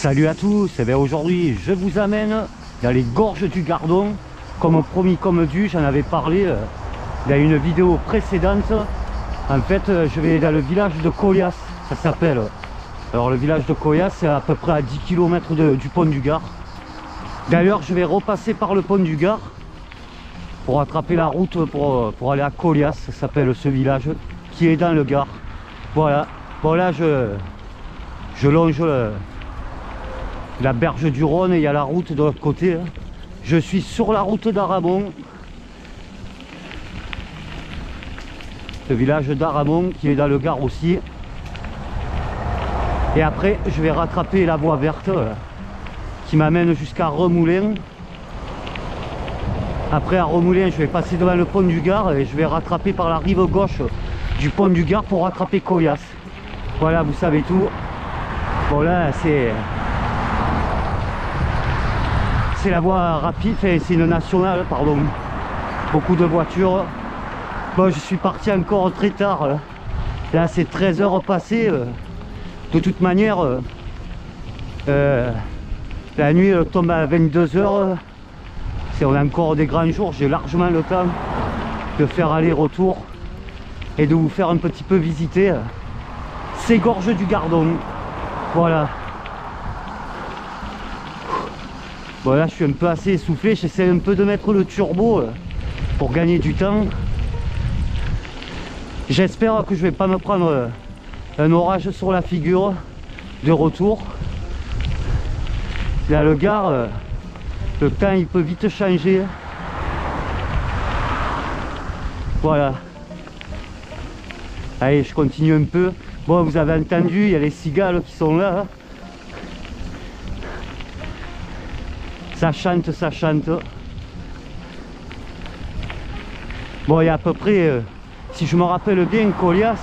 Salut à tous, et bien aujourd'hui je vous amène dans les gorges du Gardon. Comme promis, comme dû, j'en avais parlé dans une vidéo précédente. En fait, je vais dans le village de Colias, ça s'appelle. Alors le village de Colias, c'est à peu près à 10 km du pont du Gard. D'ailleurs, je vais repasser par le pont du Gard pour attraper la route pour aller à Colias, ça s'appelle ce village, qui est dans le Gard. Voilà, bon là je longe la berge du Rhône et il y a la route de l'autre côté. Je suis sur la route d'Aramon, le village d'Aramon qui est dans le Gard aussi. Et après je vais rattraper la voie verte qui m'amène jusqu'à Remoulins. Après à Remoulins, je vais passer devant le pont du Gard et je vais rattraper par la rive gauche du pont du Gard pour rattraper Colias. Voilà, vous savez tout. Bon là c'est la voie rapide, c'est une nationale, pardon. Beaucoup de voitures. Bon, je suis parti encore très tard. Là c'est 13 h passées. De toute manière, la nuit elle tombe à 22 h. On a encore des grands jours, j'ai largement le temps de faire aller-retour et de vous faire un petit peu visiter ces gorges du Gardon. Voilà. Bon là je suis un peu assez essoufflé, j'essaie un peu de mettre le turbo pour gagner du temps. J'espère que je vais pas me prendre un orage sur la figure de retour. Là le Gard, le temps il peut vite changer. Voilà. Allez, je continue un peu. Bon, vous avez entendu, il y a les cigales qui sont là. Ça chante, ça chante. Bon, il y a à peu près, si je me rappelle bien, Colias,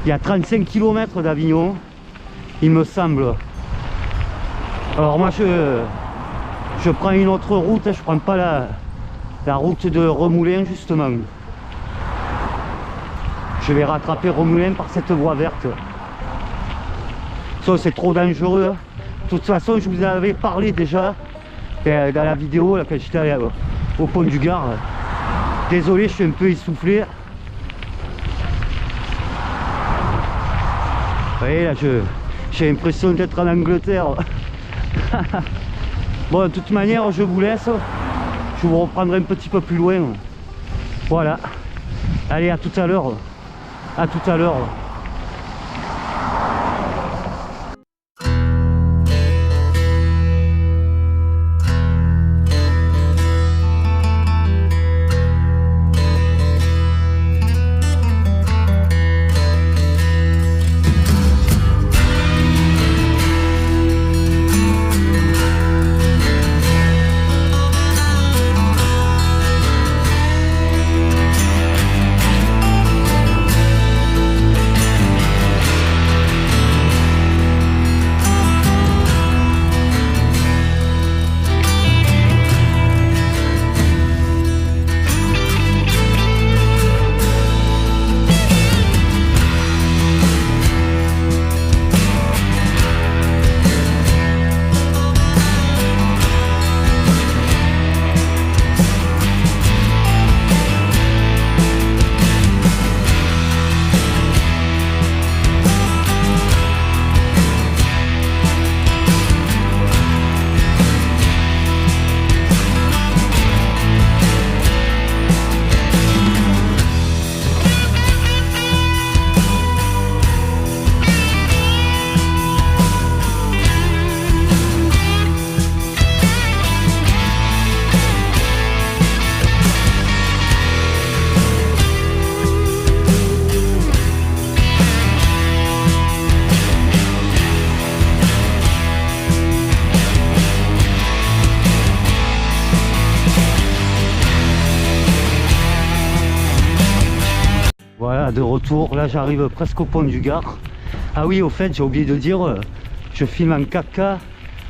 il y a 35 km d'Avignon, il me semble. Alors moi, je prends une autre route, je prends pas la route de Remoulins justement. Je vais rattraper Remoulins par cette voie verte. Ça c'est trop dangereux. De toute façon je vous avais parlé déjà dans la vidéo là, quand j'étais allé au pont du Gard. Désolé, je suis un peu essoufflé. Vous voyez là, j'ai l'impression d'être en Angleterre. Bon, de toute manière, je vous laisse. Je vous reprendrai un petit peu plus loin. Voilà. Allez, à tout à l'heure. À tout à l'heure. Voilà, de retour, là j'arrive presque au pont du Gard. Ah oui, au fait, j'ai oublié de dire, je filme en 4K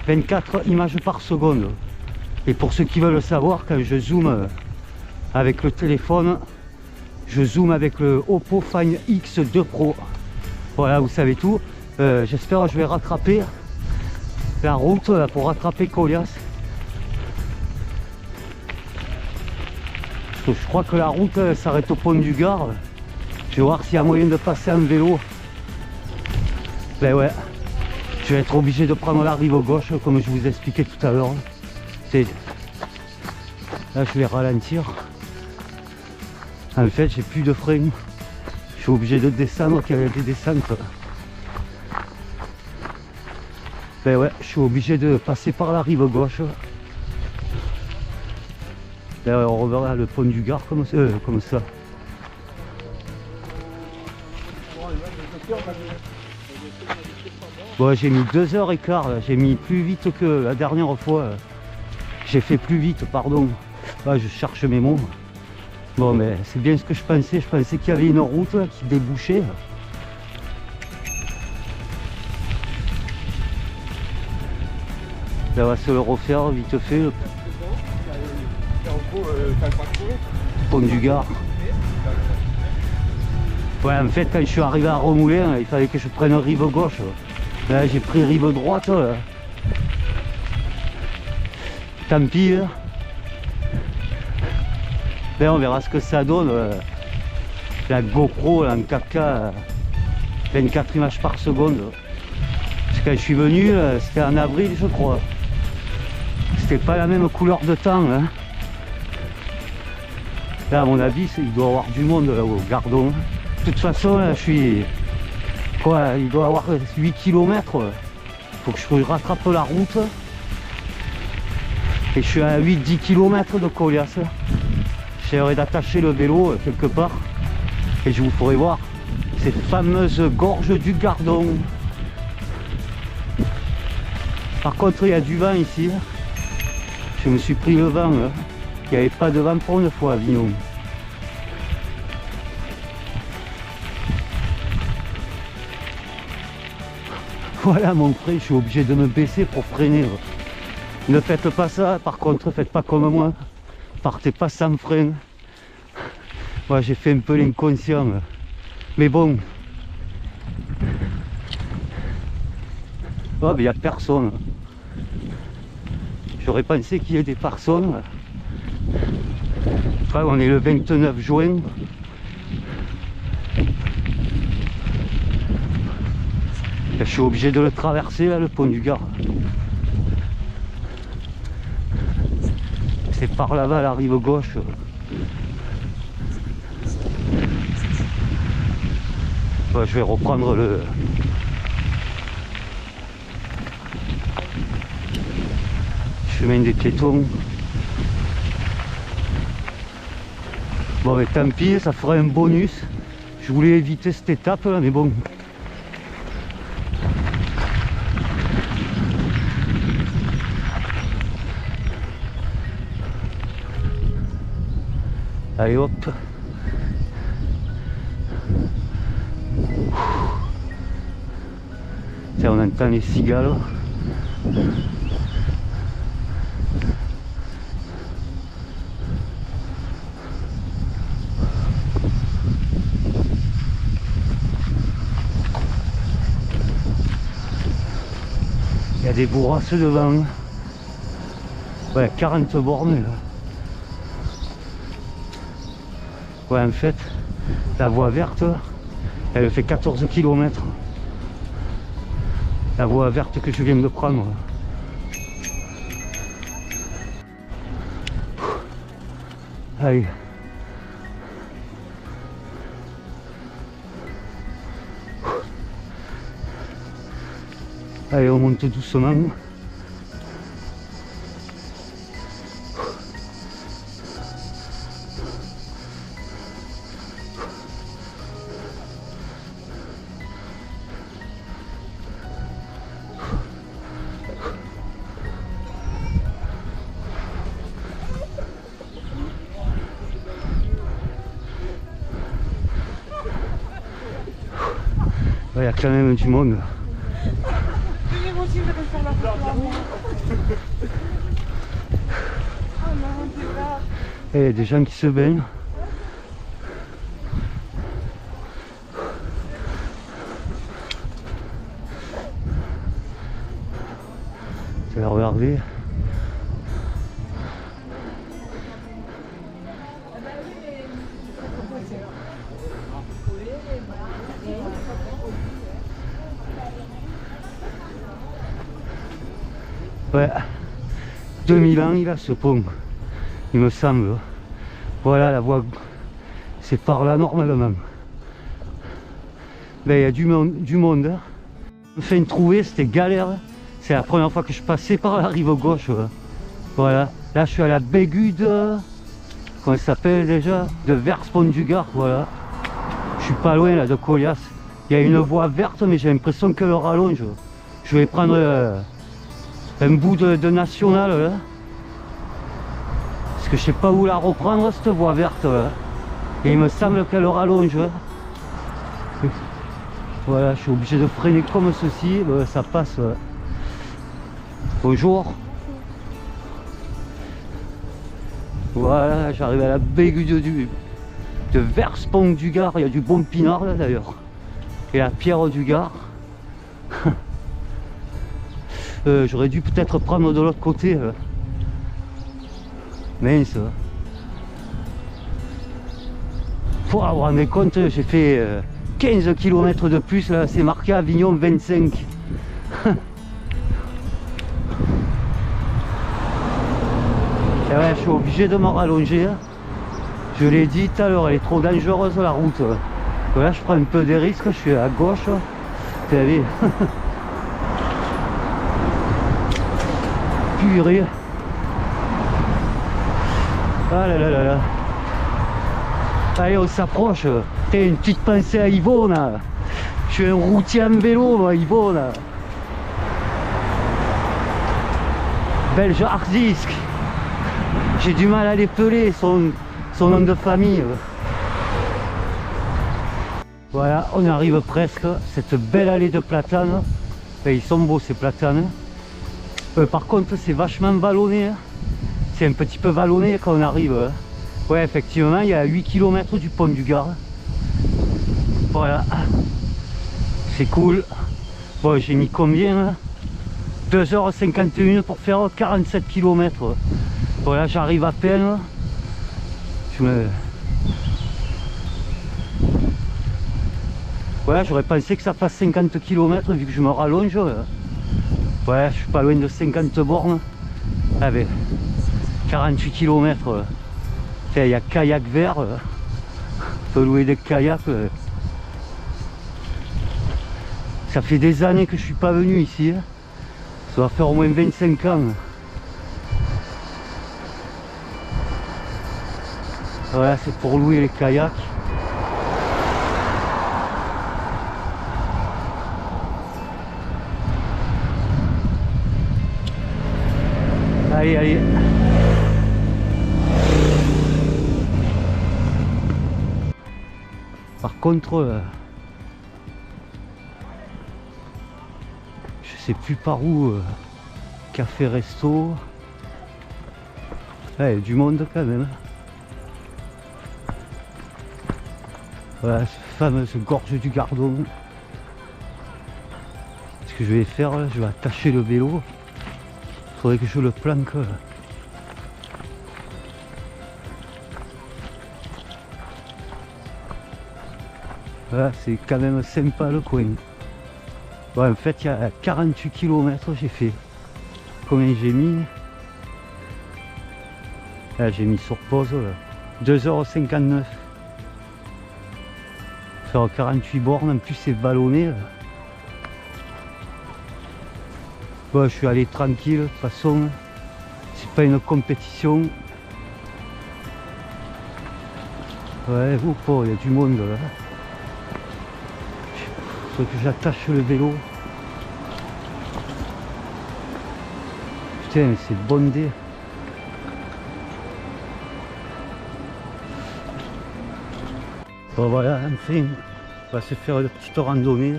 24 images par seconde. Et pour ceux qui veulent le savoir, quand je zoome avec le téléphone, je zoome avec le Oppo Find X2 Pro. Voilà, vous savez tout. J'espère que je vais rattraper la route là, pour rattraper Colias. Parce que je crois que la route s'arrête au pont du Gard. Je vais voir s'il y a moyen de passer en vélo. Ben ouais, je vais être obligé de prendre la rive gauche comme je vous expliquais tout à l'heure. Là je vais ralentir. En fait j'ai plus de frein. Je suis obligé de descendre car il y a des descentes. Ben ouais, je suis obligé de passer par la rive gauche. Ben ouais, on reverra le pont du Gard comme ça. Bon, j'ai mis 2h15, j'ai mis plus vite que la dernière fois. J'ai fait plus vite, pardon. Là, je cherche mes mots. Bon, mais c'est bien ce que je pensais qu'il y avait une route là, qui débouchait. Là, on va se le refaire vite fait. Le pont du Gard. Ouais, en fait, quand je suis arrivé à Remoulin, il fallait que je prenne rive gauche. Là, j'ai pris rive droite. Là. Tant pis. Là. Là, on verra ce que ça donne. La GoPro là, en 4K, 24 images par seconde. Parce que quand je suis venu, c'était en avril, je crois. C'était pas la même couleur de temps. Hein. Là, à mon avis, il doit y avoir du monde là, au Gardon. De toute façon, là, je suis... Quoi, il doit y avoir 8 km. Faut que je rattrape la route. Et je suis à 8-10 km de Colias. J'essaierai d'attacher le vélo quelque part. Et je vous ferai voir cette fameuse gorge du Gardon. Par contre, il y a du vent ici. Je me suis pris le vent. Il n'y avait pas de vent pour une fois à Vinaume. Voilà mon frère, je suis obligé de me baisser pour freiner. Ne faites pas ça, par contre, faites pas comme moi. Partez pas sans frein. Moi j'ai fait un peu l'inconscient. Mais bon. Oh, mais il n'y a personne. J'aurais pensé qu'il y ait des personnes. Enfin, on est le 29 juin. Je suis obligé de le traverser là, le pont du Gard. C'est par là-bas la rive gauche. Ouais, je vais reprendre le chemin des piétons. Bon mais tant pis, ça ferait un bonus. Je voulais éviter cette étape là, mais bon. Allez hop. Tiens, on entend les cigales. Il y a des bourrasques devant. Ouais, 40 bornes là. Ouais, en fait, la voie verte, elle fait 14 km. La voie verte que je viens de prendre. Allez. Allez, on monte doucement. Il y a quand même du monde. Et il y a des gens qui se baignent. vais regarder. Ouais, 2000 ans il a ce pont, il me semble. Voilà la voie, c'est par là normalement. Ben il y a du monde. Hein. Enfin trouver, c'était galère. C'est la première fois que je passais par la rive gauche. Voilà, là je suis à la Bégude, comment ça s'appelle déjà, de Vers-Pont-du-Gard, voilà. Je suis pas loin là de Colias. Il y a une voie verte mais j'ai l'impression qu'elle rallonge. Je vais prendre un bout de national là. Parce que je sais pas où la reprendre cette voie verte là. Et il me semble qu'elle rallonge. Voilà, je suis obligé de freiner comme ceci, ça passe. Bonjour. Voilà, j'arrive à la Bégude de Vers-Pont-du-Gard. Il y a du bon pinard là d'ailleurs. Et la pierre du Gard. J'aurais dû peut-être prendre de l'autre côté. Mince. Pour vous rendre compte, j'ai fait 15 km de plus, là, c'est marqué Avignon 25. Et ouais, je suis obligé de me rallonger. Je l'ai dit tout à l'heure, elle est trop dangereuse la route. Voilà, je prends un peu des risques, je suis à gauche. Vous savez. Purée. Ah là là là là. Allez, on s'approche. Une petite pensée à Yvonne. Je suis un routier en vélo, moi, Yvonne. Belge hard disk. J'ai du mal à l'épeler, son nom de famille. Voilà, on arrive presque. Cette belle allée de platanes. Enfin, ils sont beaux ces platanes. Par contre, c'est vachement vallonné. C'est un petit peu vallonné quand on arrive. Ouais, effectivement, il y a 8 km du pont du Gard. Voilà. C'est cool. Bon, j'ai mis combien 2h51 pour faire 47 km. Voilà, j'arrive à peine. Voilà, j'aurais pensé que ça fasse 50 km vu que je me rallonge. Ouais, je suis pas loin de 50 bornes. Ah ben, 48 km. Il y a kayak vert. On peut louer des kayaks. Ça fait des années que je suis pas venu ici. Ça va faire au moins 25 ans. Voilà, c'est pour louer les kayaks. Allez, allez. Par contre, je sais plus par où, café resto. Ouais, il y a du monde quand même. Voilà, cette fameuse gorge du Gardon. Ce que je vais faire, là, je vais attacher le vélo. Il faudrait que je le planque. Voilà, c'est quand même sympa le coin. Bon, en fait, il y a 48 km j'ai fait. Combien j'ai mis? Là, j'ai mis sur pause, 2h59. Faire 48 bornes, en plus c'est vallonné. Là. Bon, je suis allé tranquille, de toute façon, c'est pas une compétition. Ouais, vous, il y a du monde là. Il faut que j'attache le vélo. Putain, mais c'est bondé. Bon voilà, enfin, on va se faire une petite randonnée.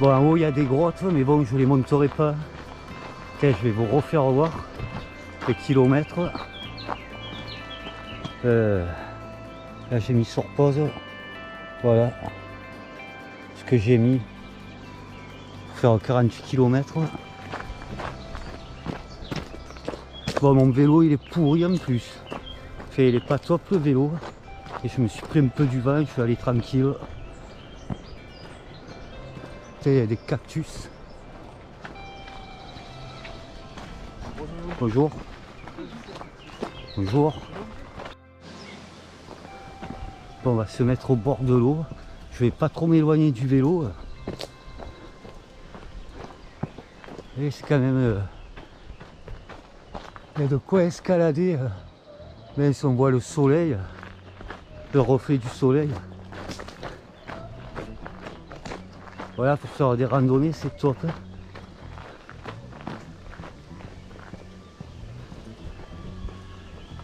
Bon, en haut il y a des grottes, mais bon, je les monterai pas. Tiens, je vais vous refaire voir les kilomètres. Là j'ai mis sur pause. Voilà ce que j'ai mis pour faire 48 km. Bon, mon vélo il est pourri en plus. Enfin, il est pas top le vélo. Et je me suis pris un peu du vent, je suis allé tranquille. Il y a des cactus. Bonjour. Bonjour. Bon, on va se mettre au bord de l'eau. Je vais pas trop m'éloigner du vélo. Et c'est quand même... il y a de quoi escalader. Même si on voit le soleil, le reflet du soleil. Voilà, pour faire des randonnées, c'est top.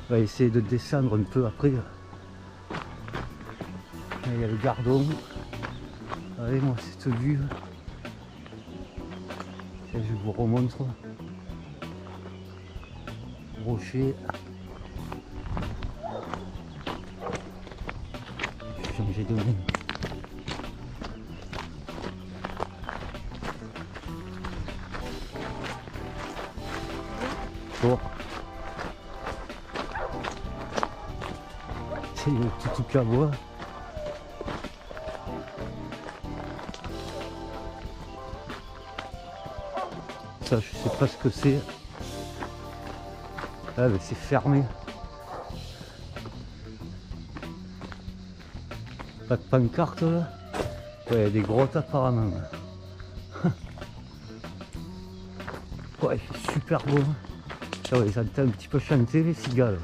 On va essayer de descendre un peu après. Il y a le Gardon. Allez, moi cette vue. Et je vous remontre. Rocher. Je vais changer de main. Bon. C'est le tout cavois. Ça, je sais pas ce que c'est. Ah, mais c'est fermé. Pas de pancarte là. Ouais, il y a des grottes apparemment. Ouais, il fait super beau. Ah ouais, j'entends un petit peu chanter les cigales.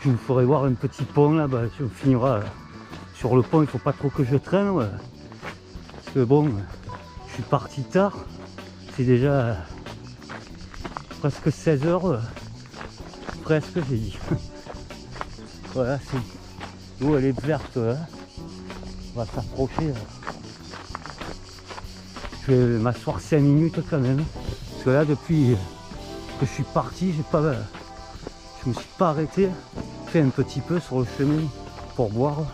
Je vous ferai voir un petit pont là-bas. On finira sur le pont. Il faut pas trop que je traîne. Ouais. Parce que bon, je suis parti tard. C'est déjà presque 16 h. Presque, j'ai dit. Voilà, l'eau elle est verte. Hein. On va s'approcher. Je vais m'asseoir 5 minutes quand même. Parce que là, depuis que je suis parti, je me suis pas arrêté. Fait un petit peu sur le chemin pour boire.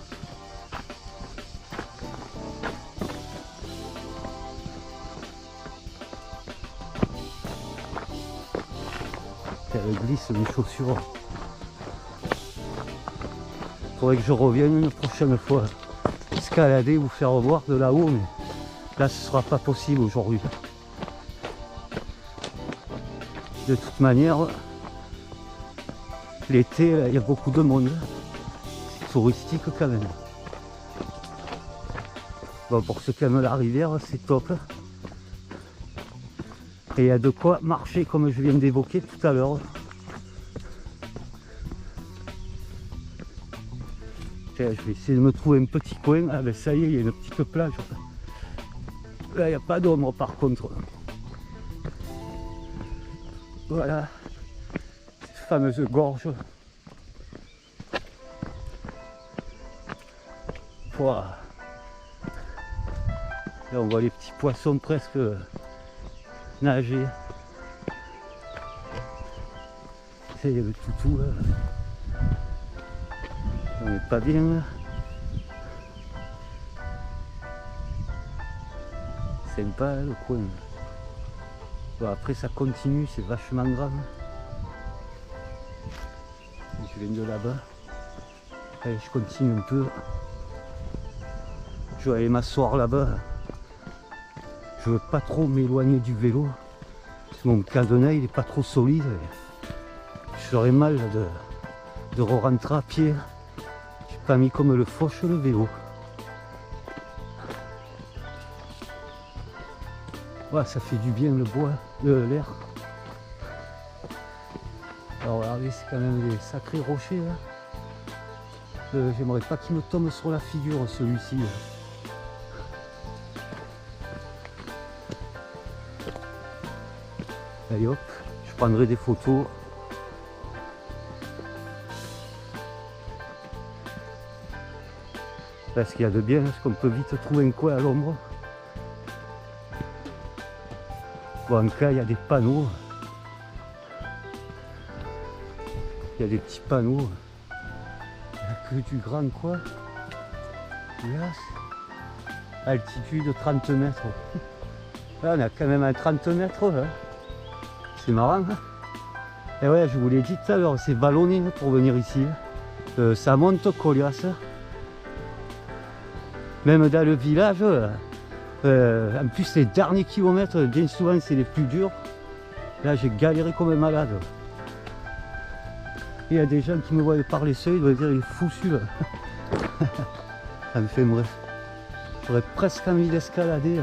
Elle glisse mes chaussures. Faudrait que je revienne une prochaine fois escalader, vous faire voir de là-haut, mais là ce sera pas possible aujourd'hui. De toute manière, l'été il y a beaucoup de monde. C'est touristique quand même. Bon, pour ceux qui aiment la rivière, c'est top. Et il y a de quoi marcher comme je viens d'évoquer tout à l'heure. Je vais essayer de me trouver un petit coin. Ah ben ça y est, il y a une petite plage. Là, il n'y a pas d'ombre par contre. Voilà. Cette fameuse gorge. Voilà. Là, on voit les petits poissons presque nager. C'est le toutou là. On n'est pas bien là. Sympa le coin. Bon, après ça continue, c'est vachement grave. Je viens de là-bas. Allez, je continue un peu. Je vais aller m'asseoir là-bas. Je veux pas trop m'éloigner du vélo. Parce que mon cadenas il est pas trop solide. Je serais mal de re-rentrer à pied. J'ai pas mis comme le fauche le vélo. Ouais, ça fait du bien le bois, l'air. Alors regardez, c'est quand même des sacrés rochers là. J'aimerais pas qu'il me tombe sur la figure celui-ci. Allez hop, je prendrai des photos. Parce qu'il y a de bien, parce qu'on peut vite trouver un coin à l'ombre. Bon, en cas, il y a des panneaux. Il y a des petits panneaux. Il n'y a que du grand quoi. Yes. Altitude 30 mètres. Là, on a quand même un 30 mètres. Hein. C'est marrant. Hein. Et ouais, je vous l'ai dit tout à l'heure, c'est vallonné pour venir ici. Ça monte coliasse. Même dans le village, en plus les derniers kilomètres, bien souvent c'est les plus durs. Là j'ai galéré comme un malade. Il y a des gens qui me voient par les seuils, ils doivent dire il est fou celui-là. Ça me fait bref. J'aurais presque envie d'escalader.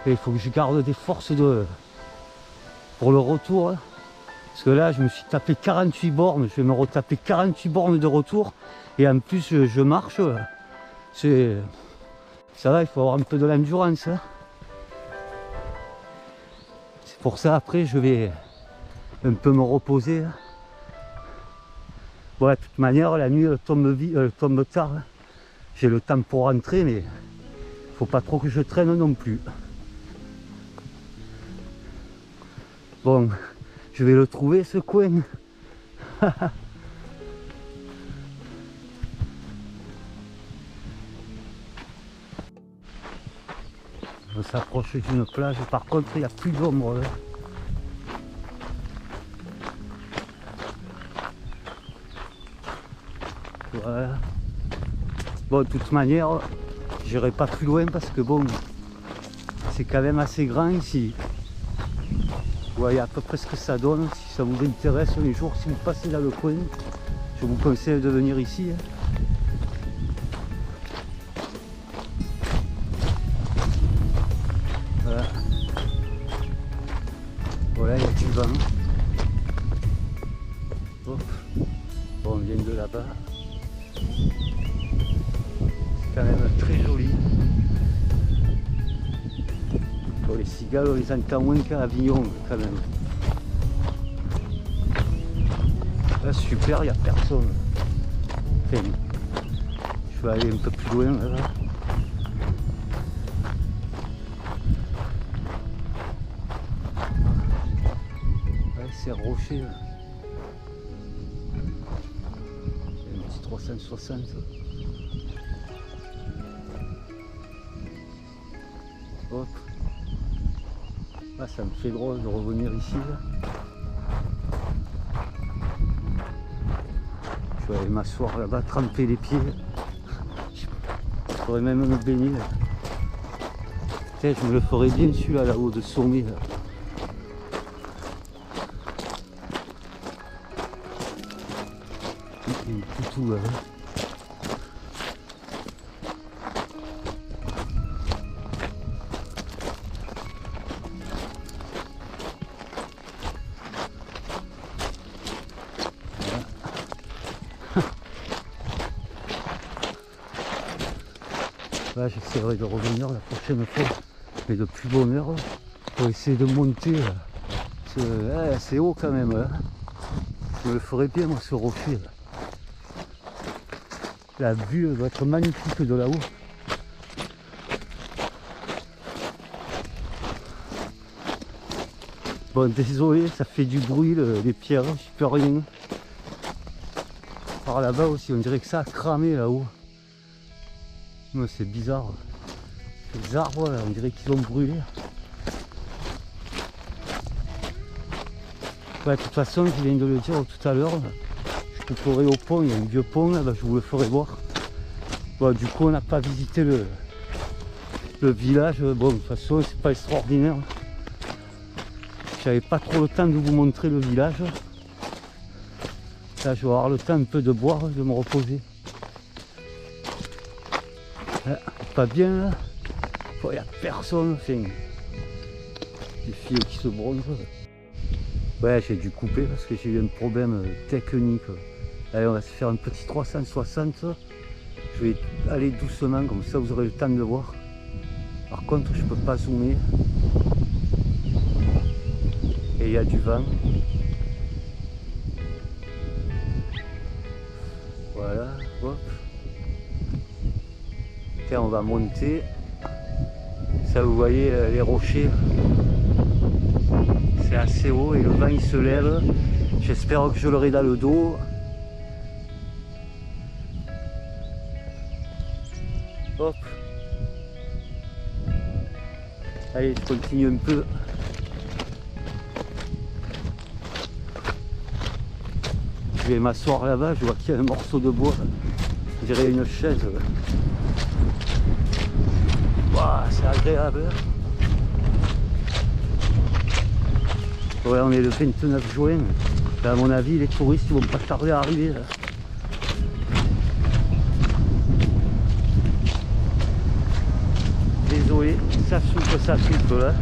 Et il faut que je garde des forces pour le retour. Parce que là je me suis tapé 48 bornes, je vais me retaper 48 bornes de retour. Et en plus je marche. Ça va, il faut avoir un peu de l'endurance. Hein. C'est pour ça après je vais un peu me reposer. Bon, de toute manière la nuit elle tombe tard. Hein. J'ai le temps pour rentrer mais faut pas trop que je traîne non plus. Bon, je vais le trouver ce coin. On s'approche d'une plage, par contre il n'y a plus d'ombre là. Voilà. Bon, de toute manière, j'irai pas plus loin parce que bon, c'est quand même assez grand ici. Vous voyez à peu près ce que ça donne. Si ça vous intéresse un jour, si vous passez dans le coin, je vous conseille de venir ici. Voilà. Voilà, il y a du vent. Hop. Bon, on vient de là-bas. C'est quand même très joli. Bon, les cigales, on les entend moins qu'à Avignon quand même. Là, super, il n'y a personne. Enfin, je vais aller un peu plus loin là. C'est rocher. C'est un petit 360. Hop. Ah, ça me fait drôle de revenir ici. Là. Je vais aller m'asseoir là-bas, tremper les pieds. Je pourrais même me baigner. Là. Je me le ferais bien celui-là, là-haut de sommet. Là. Tout, là. Là, j'essaierai de revenir la prochaine fois, mais de plus bonne heure, pour essayer de monter. C'est haut quand même. Hein. Je me le ferais bien, moi, ce rocher. Là. La vue doit être magnifique de là-haut. Bon, désolé, ça fait du bruit, les pierres, je peux rien. Par là-bas aussi, on dirait que ça a cramé là-haut. C'est bizarre. Les arbres, là, on dirait qu'ils ont brûlé. Ouais, de toute façon, je viens de le dire tout à l'heure. Je couperai au pont, il y a un vieux pont, là, je vous le ferai voir. Bon, du coup, on n'a pas visité le village. Bon, de toute façon, c'est pas extraordinaire. J'avais pas trop le temps de vous montrer le village. Là, je vais avoir le temps un peu de boire, de me reposer. Là, pas bien là. Il n'y a personne. Enfin, des filles qui se bronzent. Ouais, j'ai dû couper parce que j'ai eu un problème technique. Allez, on va se faire un petit 360. Je vais aller doucement, comme ça vous aurez le temps de le voir. Par contre, je peux pas zoomer. Et il y a du vent. Voilà, hop. Tiens, on va monter. Ça, vous voyez les rochers. C'est assez haut et le vent il se lève. J'espère que je l'aurai dans le dos. Hop. Allez, je continue un peu. vais m'asseoir là-bas, je vois qu'il y a un morceau de bois, je dirais une chaise. Waouh, c'est agréable. Ouais, on est le 29 juin. Là, à mon avis, les touristes ils vont pas tarder à arriver. Là. Désolé, ça souffle là.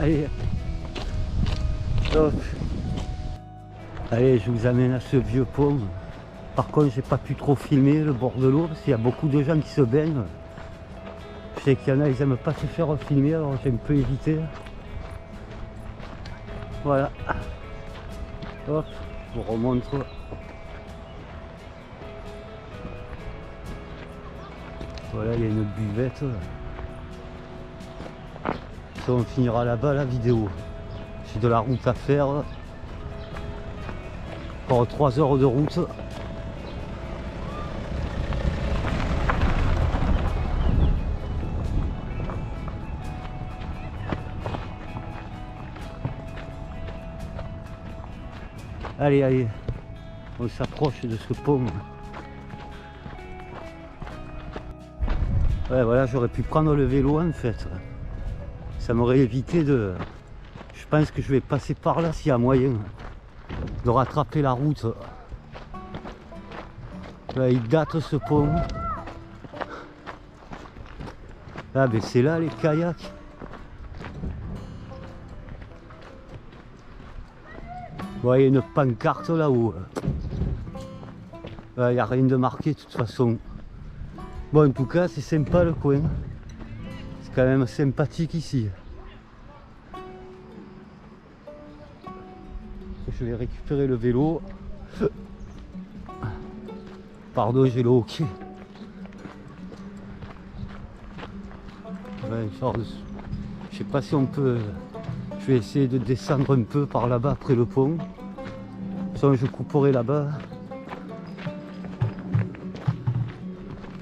Allez, hop. Allez, je vous amène à ce vieux pont. Par contre, j'ai pas pu trop filmer le bord de l'eau parce qu'il y a beaucoup de gens qui se baignent. Je sais qu'il y en a, ils aiment pas se faire filmer, alors j'ai un peu évité. Voilà. Hop, je vous remontre. Voilà, il y a une buvette. Ça, on finira là-bas la vidéo. J'ai de la route à faire. Encore 3 heures de route. Allez, allez, on s'approche de ce pont. Ouais, voilà, j'aurais pu prendre le vélo en fait. Ça m'aurait évité de... Je pense que je vais passer par là s'il y a moyen de rattraper la route. Là, il date ce pont. Ah ben c'est là les kayaks. Bon, il y a une pancarte là-haut. Il n'y a rien de marqué de toute façon. Bon, en tout cas, c'est sympa le coin. C'est quand même sympathique ici. Je vais récupérer le vélo. Pardon, j'ai le hockey. Ouais, je sais pas si on peut... Je vais essayer de descendre un peu par là-bas après le pont. Sinon je couperai là-bas.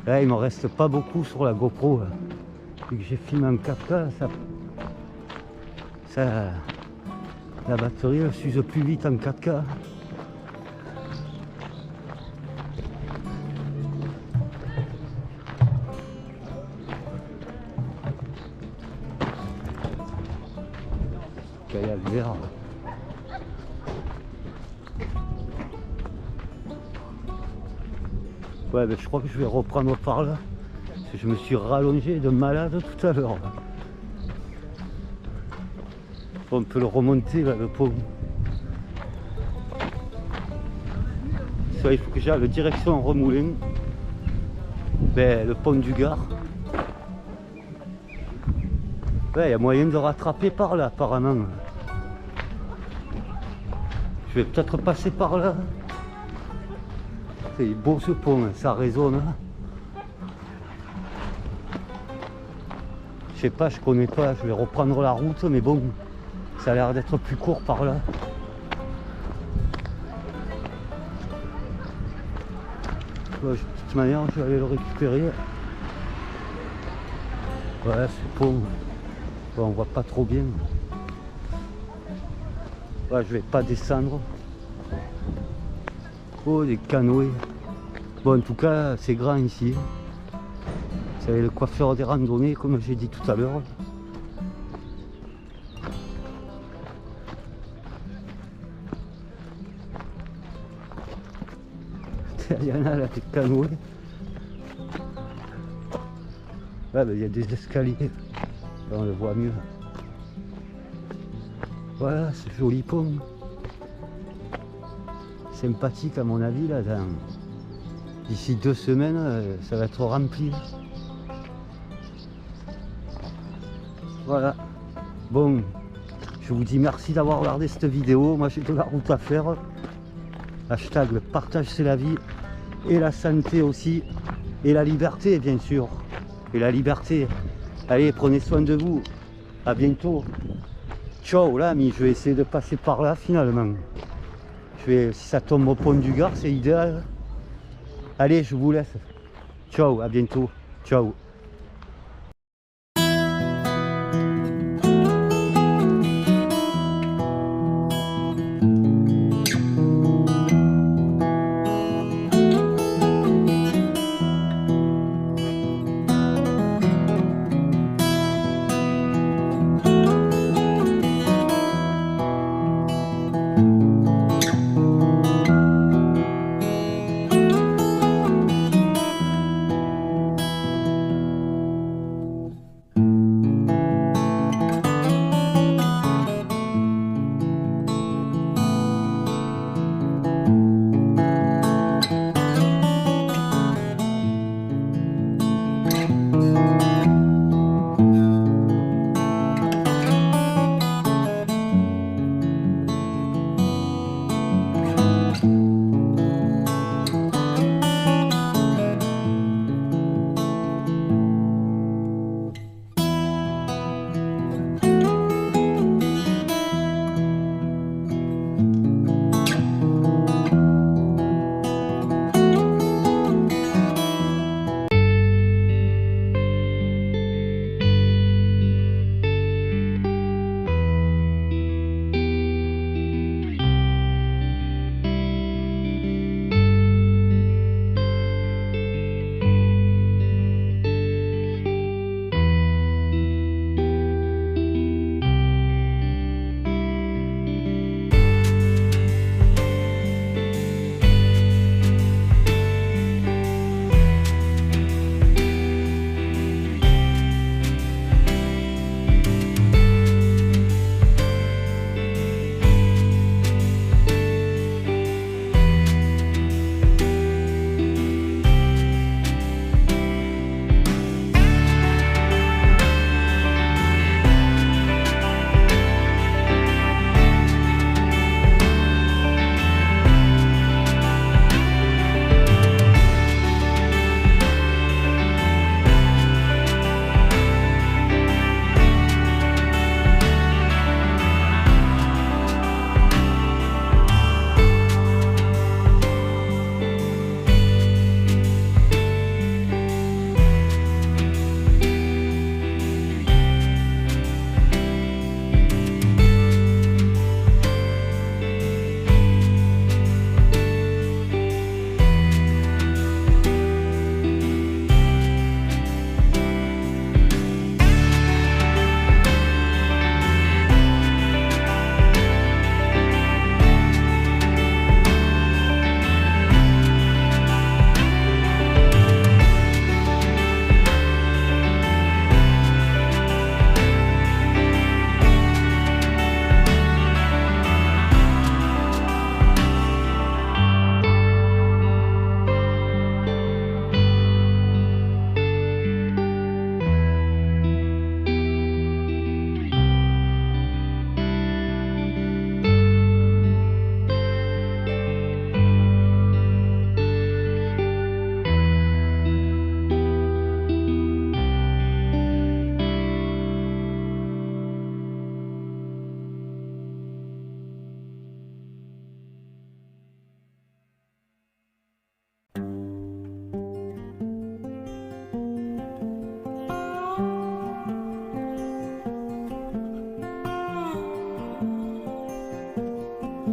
Là il me reste pas beaucoup sur la GoPro. Vu que j'ai filmé en 4K, la batterie elle s'use plus vite en 4K. Kayak vert. Ouais, ben, je crois que je vais reprendre par là. Parce que je me suis rallongé de malade tout à l'heure. On peut le remonter là, le pont. Ça, il faut que j'aille direction Remoulins. Ben, le pont du Gard. Ouais, il y a moyen de rattraper par là apparemment. Je vais peut-être passer par là. C'est beau ce pont, hein, ça résonne. Je sais pas, je connais pas, je vais reprendre la route, mais bon, ça a l'air d'être plus court par là. Ouais, de toute manière, je vais aller le récupérer. Ouais, ce pont, ouais, on voit pas trop bien. Ouais, je vais pas descendre. Oh, des canoës. Bon, en tout cas, c'est grand ici. C'est le coiffeur des randonnées, comme j'ai dit tout à l'heure. Il y en a là, des canoës. Ouais, ben, il y a des escaliers. Là, on le voit mieux. Voilà, ce joli pont. Sympathique à mon avis, là. D'ici 2 semaines, ça va être rempli. Voilà. Bon, je vous dis merci d'avoir regardé cette vidéo. Moi, j'ai de la route à faire. Hashtag le partage c'est la vie. Et la santé aussi. Et la liberté, bien sûr. Et la liberté. Allez, prenez soin de vous. À bientôt. Ciao, là, mais je vais essayer de passer par là finalement. Si ça tombe au pont du Gard, c'est idéal. Allez, je vous laisse. Ciao, à bientôt. Ciao.